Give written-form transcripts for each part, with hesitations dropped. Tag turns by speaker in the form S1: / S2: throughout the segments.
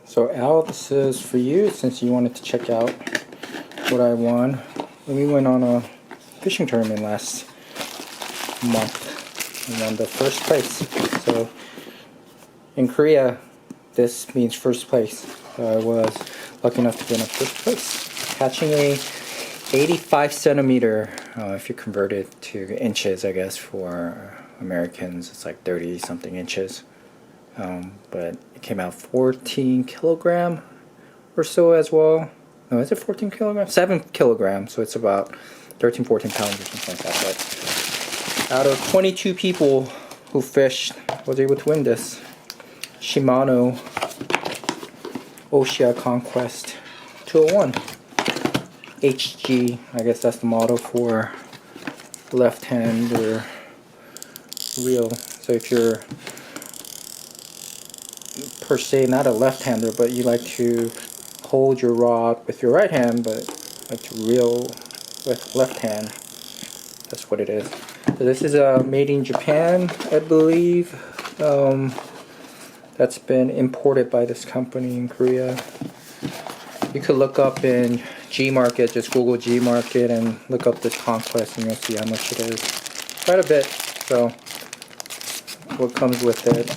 S1: So Al, this is for you since you wanted to check out what I won when we went on a fishing tournament last month and won the first place. So in Korea, this means first place. So I was lucky enough to win a first place, catching a 85 centimeter. If you convert it to inches, I guess for Americans, it's like 30 something inches. But it came out 14 kilogram or so as well. No, is it 14 kilograms? 7 kilograms, so it's about 13, 14 pounds or something like that. But out of 22 people who fished, I was able to win this Shimano Ocea Conquest 201HG. I guess that's the model for left-hand or reel. So if you're per se not a left-hander, but you like to hold your rod with your right hand, but like to reel with left hand, that's what it is. So this is made in Japan, I believe. That's been imported by this company in Korea. You could look up in G Market, just Google G Market and look up this Conquest and you'll see how much it is. Quite a bit. So what comes with it,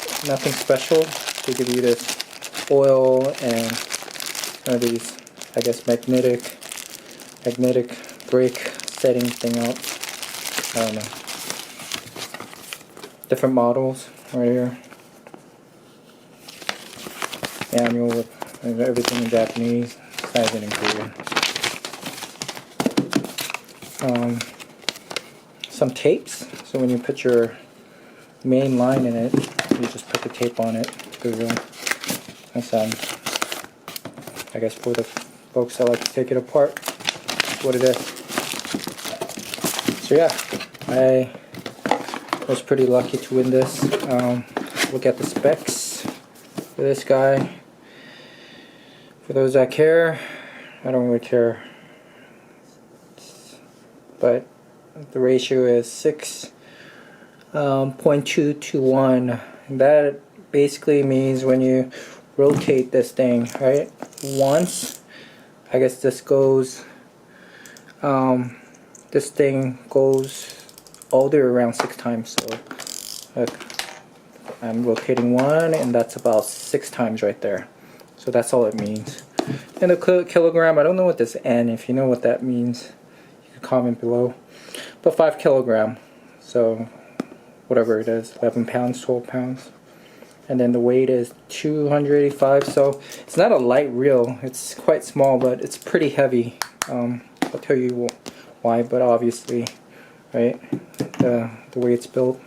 S1: it's nothing special. They give you this oil and one of these, I guess, magnetic brake setting thing up. I don't know. Different models right here. Manual with everything in Japanese, sizing in Korean. Some tapes. So when you put your main line in it, you just put the tape on it. That's I guess for the folks that like to take it apart. That's what it is. So yeah, I was pretty lucky to win this. Look at the specs for this guy. For those that care, I don't really care. But the ratio is 6.2 to 1. That basically means when you rotate this thing, right, once, I guess this goes, this thing goes all the way around 6 times. So look, I'm rotating one and that's about 6 times right there. So that's all it means. And the kilogram, I don't know what this N, if you know what that means, you can comment below. But 5 kilogram, so whatever it is, 11 pounds, 12 pounds. And then the weight is 285, so it's not a light reel. It's quite small, but it's pretty heavy. I'll tell you why, but obviously, right, the way it's built.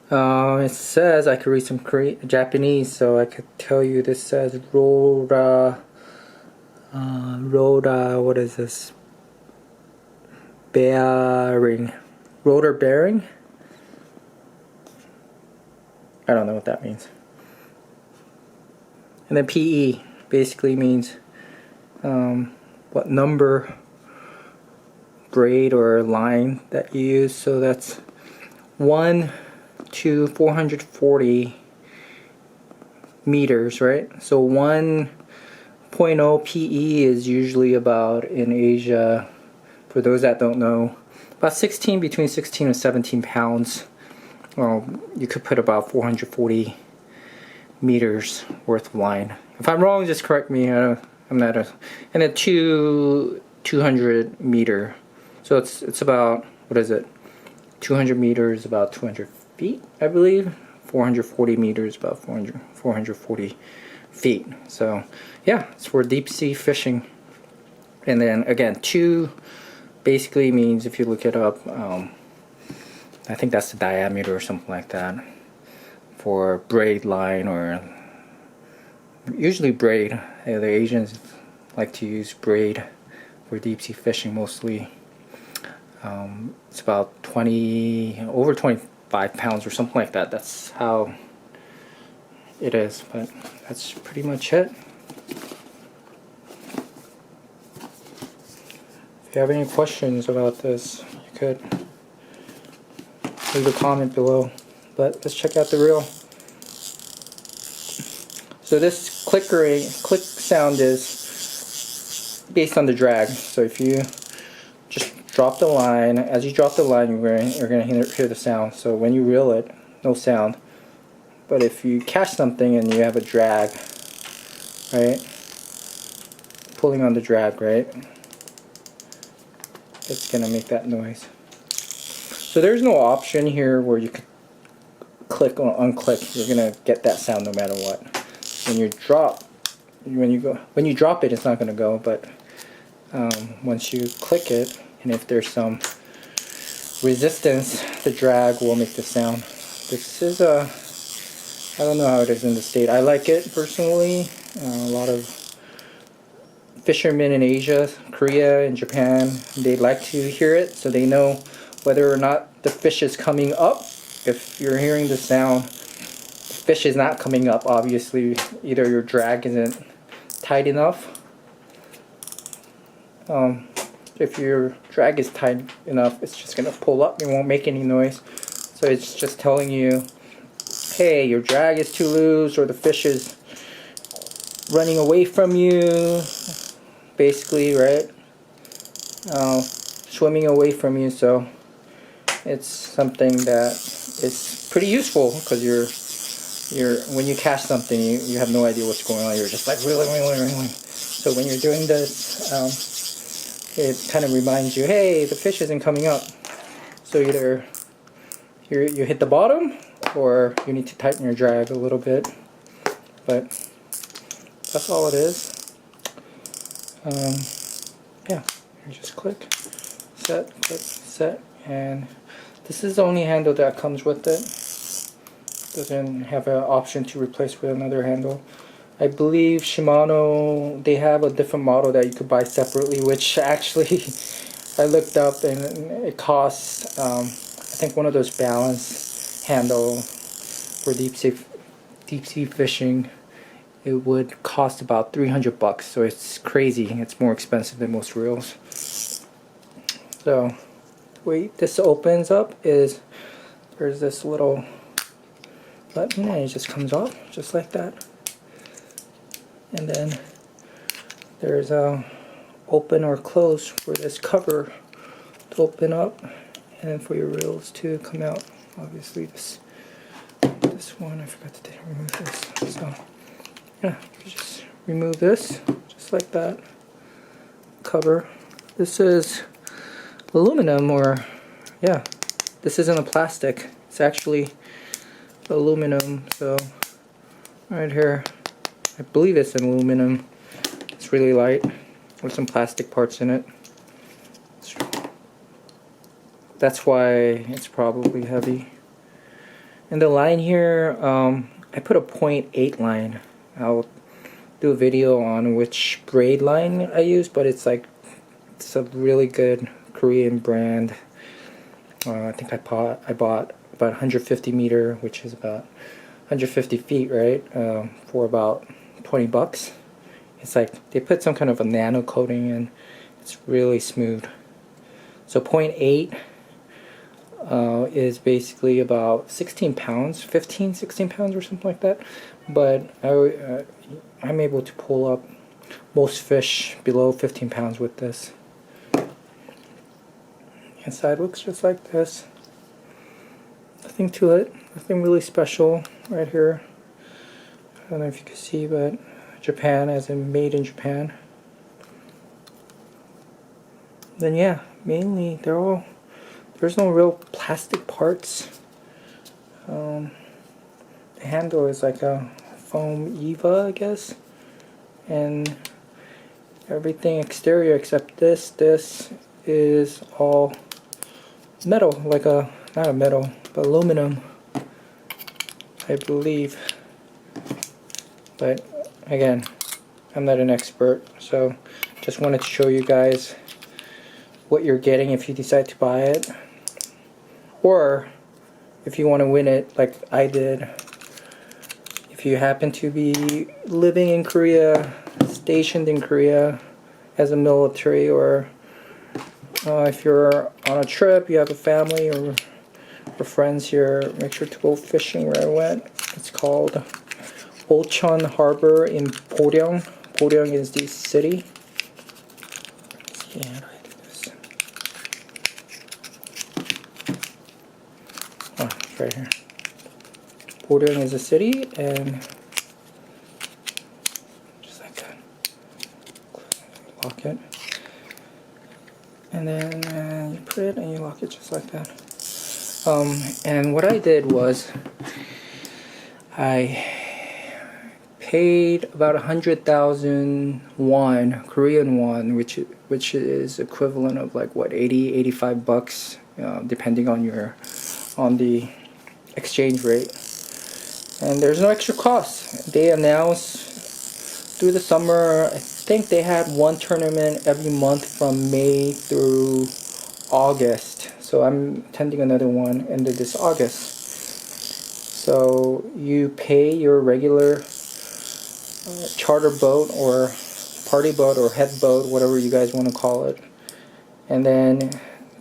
S1: It says, I could read some Japanese, so I could tell you this says Roda, what is this? Bearing. Rotor bearing? I don't know what that means. And then PE basically means what number braid or line that you use. So that's 1 to 440 meters, right? So 1.0 PE is usually about, in Asia, for those that don't know, about between 16 and 17 pounds. Well, you could put about 440 meters worth of line. If I'm wrong, just correct me. I'm not a. And a 200 meter. So it's about, what is it? 200 meters, about 200 feet, I believe. 440 meters, about 440 feet. So yeah, it's for deep sea fishing. And then again, 2 basically means, if you look it up, I think that's the diameter or something like that for braid line, or usually braid. The Asians like to use braid for deep sea fishing mostly. It's about over 25 pounds or something like that. That's how it is, but that's pretty much it. If you have any questions about this, you could leave a comment below. But let's check out the reel. So this click sound is based on the drag. So if you just drop the line, as you drop the line, you're going to hear the sound. So when you reel it, no sound. But if you catch something and you have a drag, right? Pulling on the drag, right? It's going to make that noise. So there's no option here where you can click or unclick. You're going to get that sound no matter what. When you drop it, it's not going to go, but once you click it, and if there's some resistance, the drag will make the sound. This is I don't know how it is in the state. I like it personally. A lot of fishermen in Asia, Korea, and Japan, they like to hear it, so they know whether or not the fish is coming up. If you're hearing the sound, the fish is not coming up, obviously. Either your drag isn't tight enough. If your drag is tight enough, it's just going to pull up. It won't make any noise. So it's just telling you, hey, your drag is too loose, or the fish is running away from you, basically, right? Swimming away from you. So it's something that is pretty useful, because when you catch something, you have no idea what's going on. You're just like reeling. So when you're doing this, it kind of reminds you, hey, the fish isn't coming up. So either you hit the bottom, or you need to tighten your drag a little bit. But that's all it is. Yeah, you just click, set, and this is the only handle that comes with it. Doesn't have an option to replace with another handle. I believe Shimano, they have a different model that you could buy separately, which actually I looked up, and it costs, I think one of those balance handle for deep sea fishing, it would cost about $300. So it's crazy. It's more expensive than most reels. So the way this opens up is there's this little button, and it just comes off just like that. And then there's a open or close for this cover to open up, and then for your reels to come out. Obviously this one, I forgot to remove this. So yeah, you just remove this just like that. Cover. This is aluminum, or yeah, this isn't a plastic. It's actually aluminum. So right here, I believe it's an aluminum. It's really light with some plastic parts in it. That's why it's probably heavy. And the line here, I put a 0.8 line. I'll do a video on which braid line I use, but it's a really good Korean brand. I think I bought about 150 meter, which is about 150 feet, right? For about $20. It's like they put some kind of a nano coating in. It's really smooth. So 0.8 is basically about 16 pounds, 16 pounds or something like that. But I'm able to pull up most fish below 15 pounds with this. Inside looks just like this. Nothing to it, nothing really special right here. I don't know if you can see, but Japan, as in made in Japan. Then yeah, mainly there's no real plastic parts. The handle is like a foam Eva, I guess, and everything exterior except this is all metal, like not a metal, but aluminum, I believe. But again, I'm not an expert, so just wanted to show you guys what you're getting if you decide to buy it, or if you want to win it like I did. If you happen to be living in Korea, stationed in Korea as a military, or if you're on a trip, you have a family or friends here, make sure to go fishing where I went. It's called Ochon Harbor in Poryong. Poryong is the city. Let's see, how do I do this? Oh, it's right here. Poryong is a city, and just like that. Lock it. And then you put it and you lock it just like that. And what I did was I paid about 100,000 won, Korean won, which is equivalent of like what, 85 bucks, depending on the exchange rate. And there's no extra cost. They announced through the summer, I think they had one tournament every month from May through August. So I'm attending another one end of this August. So you pay your regular charter boat or party boat or head boat, whatever you guys want to call it. And then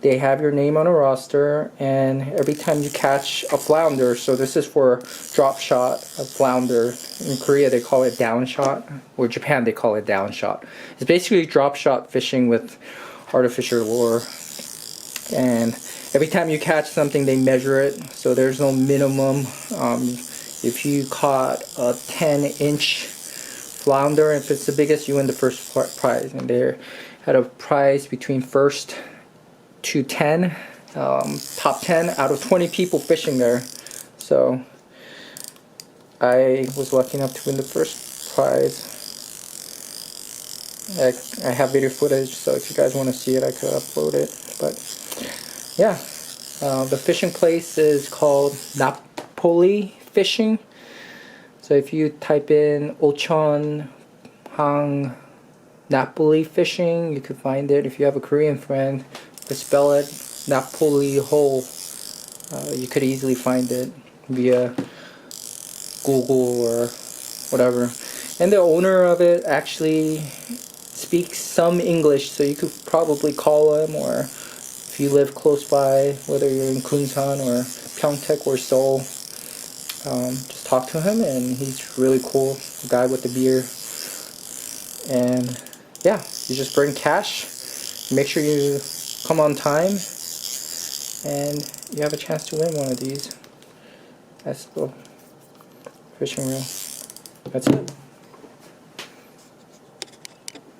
S1: they have your name on a roster, and every time you catch a flounder, so this is for drop shot, a flounder. In Korea they call it down shot, or Japan they call it down shot. It's basically drop shot fishing with artificial lure. And every time you catch something, they measure it, so there's no minimum. If you caught a 10-inch flounder, if it's the biggest, you win the first prize. And they had a prize between first to 10, top 10 out of 20 people fishing there. So I was lucky enough to win the first prize. I have video footage, so if you guys want to see it, I could upload it. But yeah, the fishing place is called Napoli Fishing. So if you type in Ochon Hang Napoli Fishing, you could find it. If you have a Korean friend, to spell it Napoli Hole, you could easily find it via Google or whatever. And the owner of it actually speaks some English, so you could probably call him, or if you live close by, whether you're in Kunsan or Pyeongtaek or Seoul, just talk to him, and he's really cool, the guy with the beer. And yeah, you just bring cash, make sure you come on time, and you have a chance to win one of these. That's the fishing reel. That's it.